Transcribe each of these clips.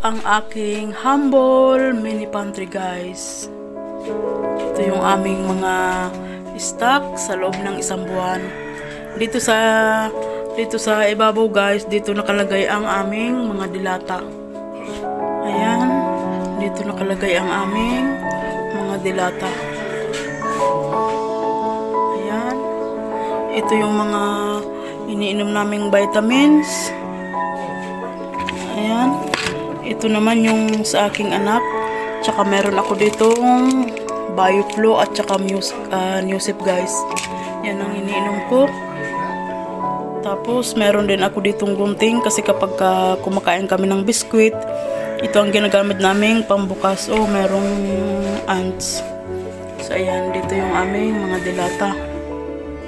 ang aking humble mini pantry, guys. Ito yung aming mga stock sa loob ng isang buwan. Dito sa ibabaw, guys, dito nakalagay ang aming mga dilata. Ayan, dito nakalagay ang aming mga dilata. Ayan, ito yung mga iniinom naming vitamins. Ayan, ito naman yung sa aking anak. Tsaka meron ako ditong BioFlow at tsaka Newsip, guys. Yan ang iniinom ko. Tapos meron din ako ditong gunting kasi kapag kumakain kami ng biskwit, ito ang ginagamit naming pambukas. Oh, merong ants. So ayan, dito yung aming mga dilata.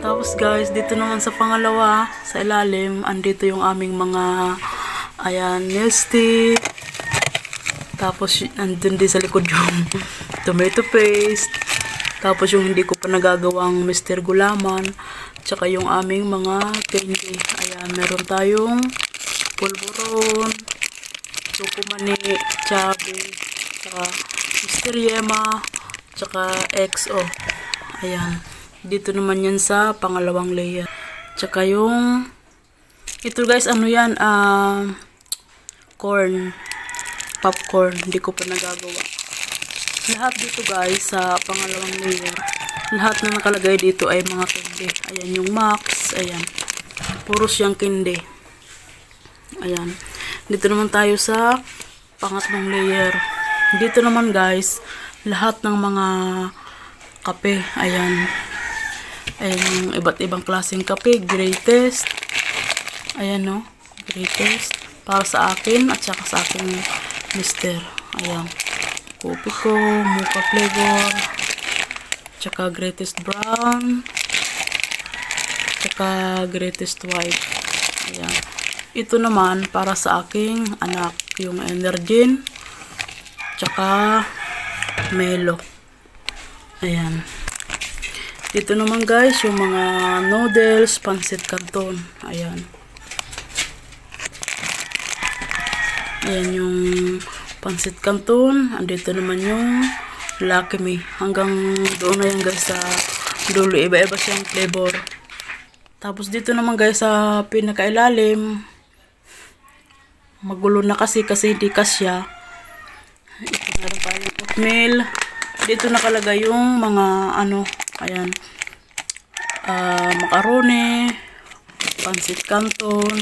Tapos guys, dito naman sa pangalawa, sa ilalim, andito yung aming mga, ayan, nail stick. Tapos andun din sa likod yung tomato paste. Tapos yung hindi ko pa nagagawang Mr. Gulaman. Tsaka yung aming mga candy. Ayan, meron tayong pulburon, Sukumani, Chubby, tsaka Mr. Yema, tsaka XO. Ayan. Dito naman yan sa pangalawang layer. Tsaka yung ito, guys, ano yan, corn, popcorn. Hindi ko pa nagagawa. Lahat dito, guys, sa pangalawang layer, lahat na nakalagay dito ay mga candy. Ayan yung Max. Ayan, puro siyang candy. Ayan. Dito naman tayo sa pangatlong layer. Dito naman, guys, lahat ng mga kape. Ayan. Ayan yung iba't ibang klaseng kape. Greatest. Ayan, no? Greatest. Para sa akin at saka sa aking mister. Ayan. Kopi ko, mocha flavor. Tsaka greatest brown. Tsaka greatest white. Ayan. Ito naman para sa aking anak. Yung Energin. Tsaka Melo. Ayan. Dito naman, guys, yung mga noodles, pancit canton. Ayan. Ayan yung pancit canton. Andito naman yung Lucky Me. Hanggang doon na yan, guys, sa dulo. Iba-iba siyang flavor. Tapos dito naman, guys, sa pinakailalim, magulo na kasi hindi kasya. Ito meron tayong oatmeal. Dito nakalagay yung mga ano, ayan, macaroni, pancit canton,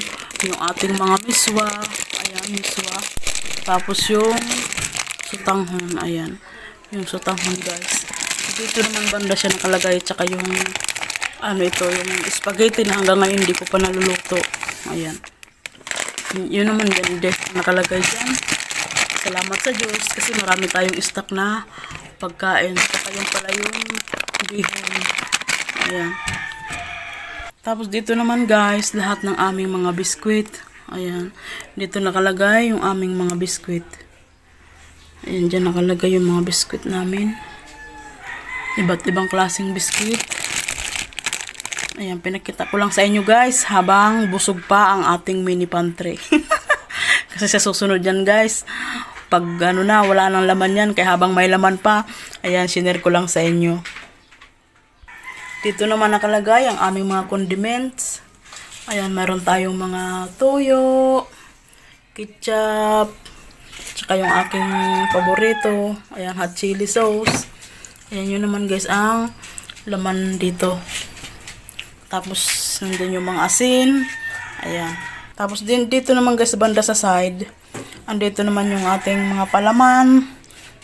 yung ating mga miswa. Ayan, miswa. Tapos yung sutanghon. Ayan, yung sutanghon, guys. Dito naman banda siya nakalagay. Tsaka yung ano, ito, yung spaghetti na hanggang ngayon hindi ko pa naluluto. Ayan. Yun naman din nakalagay dyan. Salamat sa Diyos kasi marami tayong stock na pagkain. Saka yung pala yung bihon. Ayan. Tapos dito naman, guys, lahat ng aming mga biskwit. Ayan. Dito nakalagay yung aming mga biskwit. Ayan, dyan nakalagay yung mga biskwit namin. Iba't ibang klaseng biskwit. Ayan, pinakita ko lang sa inyo, guys, habang busog pa ang ating mini pantry. Kasi sa susunod yan, guys, pag ano na, wala nang laman yan, kaya habang may laman pa, ayan, sinare ko lang sa inyo. Dito naman nakalagay ang aming mga condiments. Ayan, meron tayong mga toyo, ketchup, tsaka yung aking paborito, ayan, hot chili sauce. Ayan, yun naman, guys, ang laman dito. Tapos, nandun yung mga asin. Ayan. Tapos, dito naman, guys, banda sa side, andito naman yung ating mga palaman.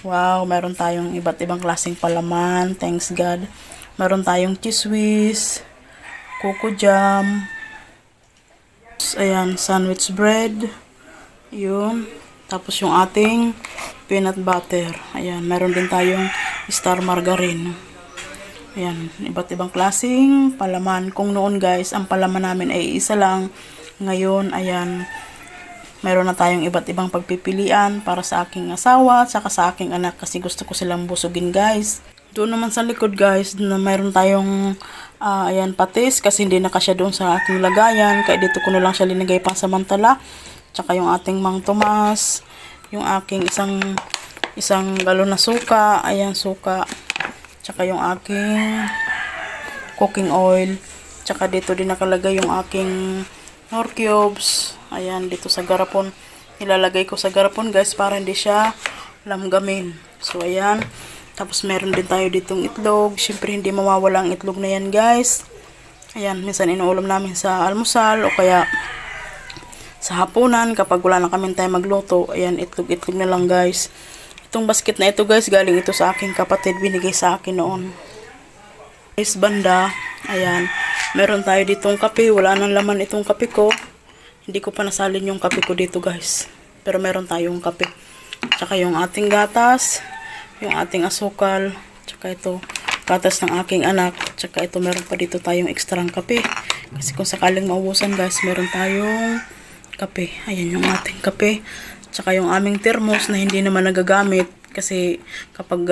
Wow, meron tayong iba't ibang klaseng palaman. Thanks God. Meron tayong cheese whiz, coco jam. Ayan, sandwich bread. Yun. Tapos yung ating peanut butter. Ayan, meron din tayong star margarine. Ayan, iba't ibang klaseng palaman. Kung noon, guys, ang palaman namin ay isa lang. Ngayon, ayan, meron na tayong iba't ibang pagpipilian para sa aking asawa, saka sa aking anak kasi gusto ko silang busugin, guys. Doon naman sa likod, guys, na meron tayong ayan, patis kasi hindi na kasya doon sa aking lagayan. Kaya dito ko na lang siya linagay pang samantala. Tsaka yung ating Mang Tomas, yung aking isang galon na suka. Ayan, suka. Tsaka yung aking cooking oil. Tsaka dito din nakalagay yung aking nor cubes. Ayan, dito sa garapon. Nilalagay ko sa garapon guys para hindi siya lamgamin. So, ayan. Tapos, meron din tayo ditong itlog. Siyempre, hindi mawawala ang itlog na yan, guys. Ayan, minsan inuulam namin sa almusal o kaya sa hapunan kapag wala na kami tayo magluto. Ayan, itlog-itlog na lang, guys. Itong basket na ito, guys, galing ito sa aking kapatid. Binigay sa akin noon. Guys, banda. Ayan, meron tayo ditong kape. Wala nang laman itong kape ko. Hindi ko pa nasalin yung kape ko dito, guys. Pero meron tayong kape. Tsaka yung ating gatas. Yung ating asukal, tsaka ito, gatas ng aking anak, tsaka ito, meron pa dito tayong ekstrang kape. Kasi kung sakaling maubusan guys, meron tayong kape. Ayan yung ating kape. Tsaka yung aming thermos na hindi naman nagagamit. Kasi kapag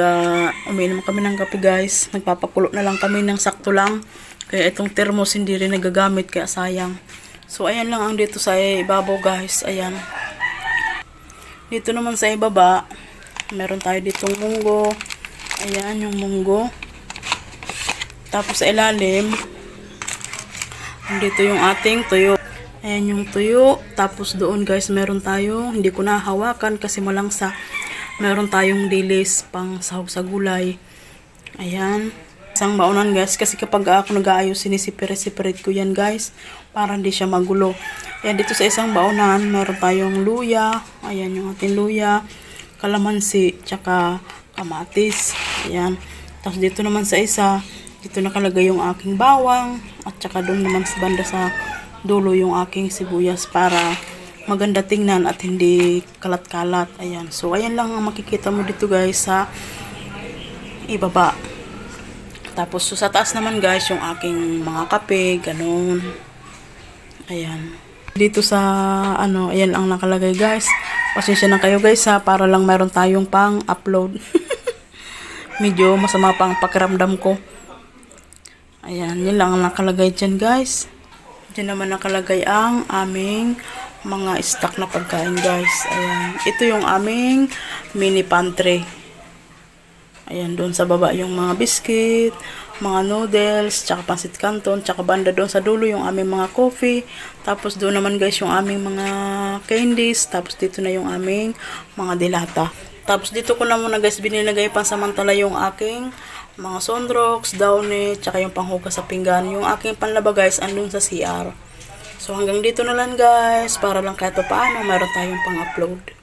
umiinom kami ng kape guys, nagpapakulo na lang kami ng sakto lang. Kaya itong thermos hindi rin nagagamit, kaya sayang. So ayan lang ang dito sa ibabaw guys. Ayan. Dito naman sa ibaba, meron tayo ditong munggo. Ayan, yung munggo. Tapos sa ilalim, dito yung ating tuyo. Ayan yung tuyo. Tapos doon guys, meron tayo, hindi ko nahawakan kasi malangsa. Meron tayong dilis pang sahog sa gulay. Ayan. Isang baunan guys, kasi kapag ako nag-aayos, sinisipire-separate ko yan guys, para hindi siya magulo. Ayan, dito sa isang baunan, meron tayong luya. Ayan yung ating luya. Kalamansi, tsaka kamatis. Ayan. Tapos dito naman sa isa, dito nakalagay yung aking bawang. At tsaka doon naman sa banda sa dulo yung aking sibuyas para maganda tingnan at hindi kalat-kalat. Ayan. So, ayan lang ang makikita mo dito guys sa ibaba. Tapos so, sa taas naman guys, yung aking mga kape, ganun. Ayan. Dito sa ayan ang nakalagay guys. Pasensya na kayo guys ha, para lang meron tayong pang-upload. Medyo masama pang pakiramdam ko. Ayan, yun lang ang nakalagay dyan guys. Dyan naman nakalagay ang aming mga stock na pagkain guys. Ayan, ito yung aming mini pantry. Ayan, doon sa baba yung mga biscuit, mga noodles, tsaka pansit canton, tsaka banda doon sa dulo yung aming mga coffee. Tapos doon naman guys yung aming mga candies. Tapos dito na yung aming mga dilata. Tapos dito ko na muna guys binilagay pansamantala yung aking mga sunrocks, downy, tsaka yung panghugas sa pinggan. Yung aking panlaba guys andun sa CR. So hanggang dito na lang guys, para lang kahit paano meron tayong pang-upload.